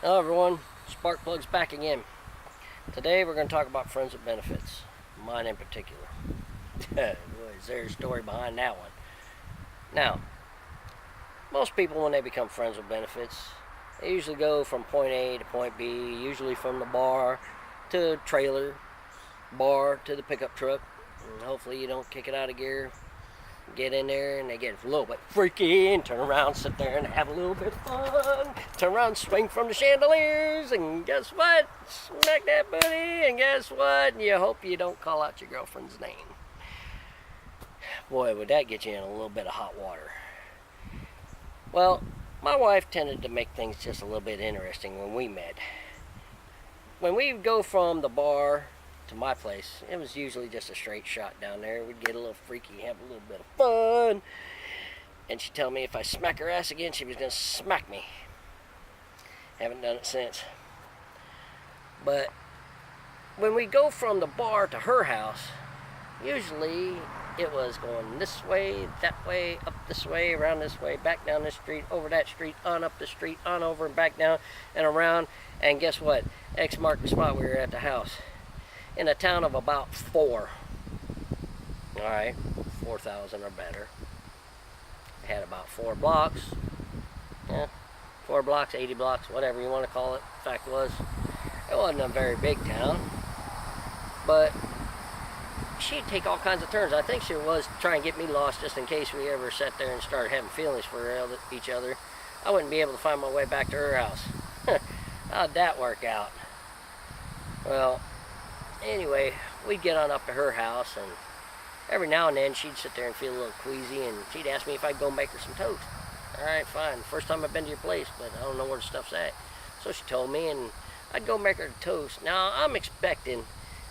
Hello everyone, Sparkplug's back again. Today we're going to talk about friends with benefits, mine in particular. Is there a story behind that one? Now, most people when they become friends with benefits, they usually go from point A to point B, usually from the bar to the trailer, bar to the pickup truck, and hopefully you don't kick it out of gear. Get in there and they get a little bit freaky and turn around, sit there and have a little bit of fun. Turn around, swing from the chandeliers, and guess what? Smack that booty, and guess what? You hope you don't call out your girlfriend's name. Boy, would that get you in a little bit of hot water. Well, my wife tended to make things just a little bit interesting when we met. When we go from the bar to my place, it was usually just a straight shot down there. We'd get a little freaky, have a little bit of fun, and she'd tell me if I smack her ass again, she was going to smack me. Haven't done it since. But when we go from the bar to her house, usually it was going this way, that way, up this way, around this way, back down this street, over that street, on up the street, on over and back down and around. And guess what? X marked the spot we were at the house. In a town of about 4. Alright, 4,000 or better. It had about 4 blocks. Yeah, 4 blocks, 80 blocks, whatever you want to call it. The fact was, it wasn't a very big town. But she'd take all kinds of turns. I think she was trying to get me lost just in case we ever sat there and started having feelings for each other. I wouldn't be able to find my way back to her house. How'd that work out? Well, anyway, we'd get on up to her house, and every now and then she'd sit there and feel a little queasy, and she'd ask me if I'd go make her some toast. Alright, fine. First time I've been to your place, but I don't know where the stuff's at. So she told me, and I'd go make her the toast. Now, I'm expecting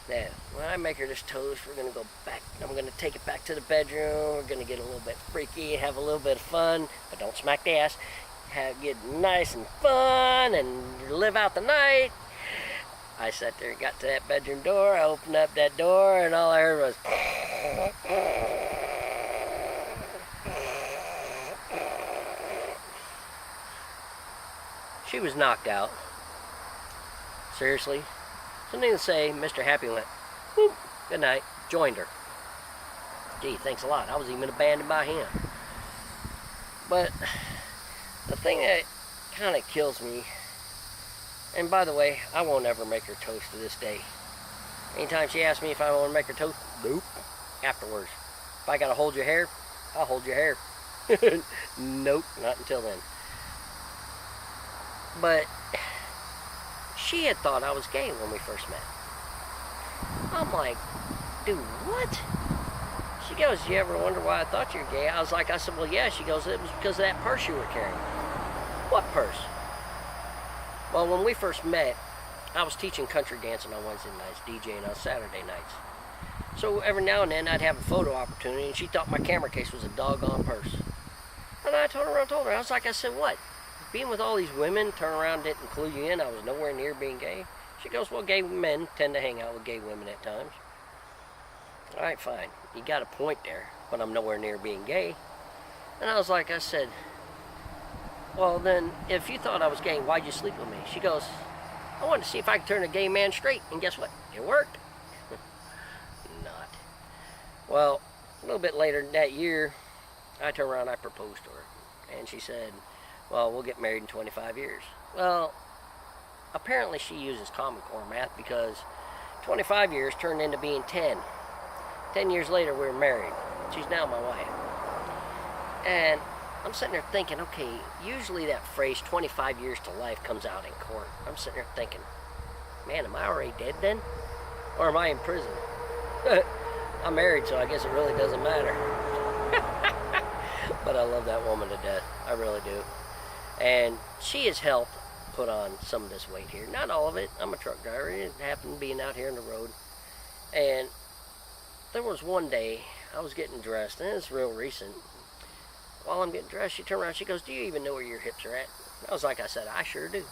that when I make her this toast, we're going to go back. I'm going to take it back to the bedroom. We're going to get a little bit freaky, have a little bit of fun, but don't smack the ass. Get nice and fun and live out the night. I sat there and got to that bedroom door. I opened up that door, and all I heard was... She was knocked out. Seriously. So needless to say, Mr. Happy went, whoop, good night, joined her. Gee, thanks a lot. I was even abandoned by him. But the thing that kind of kills me, and by the way, I won't ever make her toast to this day. Anytime she asks me if I want to make her toast, nope. Afterwards. If I got to hold your hair, I'll hold your hair. Nope, not until then. But she had thought I was gay when we first met. I'm like, dude, what? She goes, you ever wonder why I thought you were gay? I said, well, yeah. She goes, it was because of that purse you were carrying. What purse? Well, when we first met, I was teaching country dancing on Wednesday nights, DJing on Saturday nights. So every now and then I'd have a photo opportunity, and she thought my camera case was a doggone purse. And I told her, I said, what? Being with all these women, turn around, didn't clue you in, I was nowhere near being gay. She goes, well, gay men tend to hang out with gay women at times. All right, fine. You got a point there, but I'm nowhere near being gay. And I said, well, then, if you thought I was gay, why'd you sleep with me? She goes, I wanted to see if I could turn a gay man straight, and guess what? It worked. Not. Well, a little bit later that year, I turned around and I proposed to her. And she said, well, we'll get married in 25 years. Well, apparently she uses Common Core math because 25 years turned into being 10. 10 years later, we were married. She's now my wife. And I'm sitting there thinking, okay, usually that phrase 25 years to life comes out in court. I'm sitting there thinking, man, am I already dead then? Or am I in prison? I'm married, so I guess it really doesn't matter. But I love that woman to death. I really do. And she has helped put on some of this weight here. Not all of it. I'm a truck driver. It happened being out here on the road. And there was one day I was getting dressed, and it's real recent. While I'm getting dressed, she turned around, she goes, do you even know where your hips are at? I said, I sure do.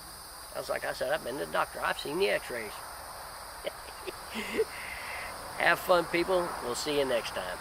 I said, I've been to the doctor. I've seen the x-rays. Have fun, people. We'll see you next time.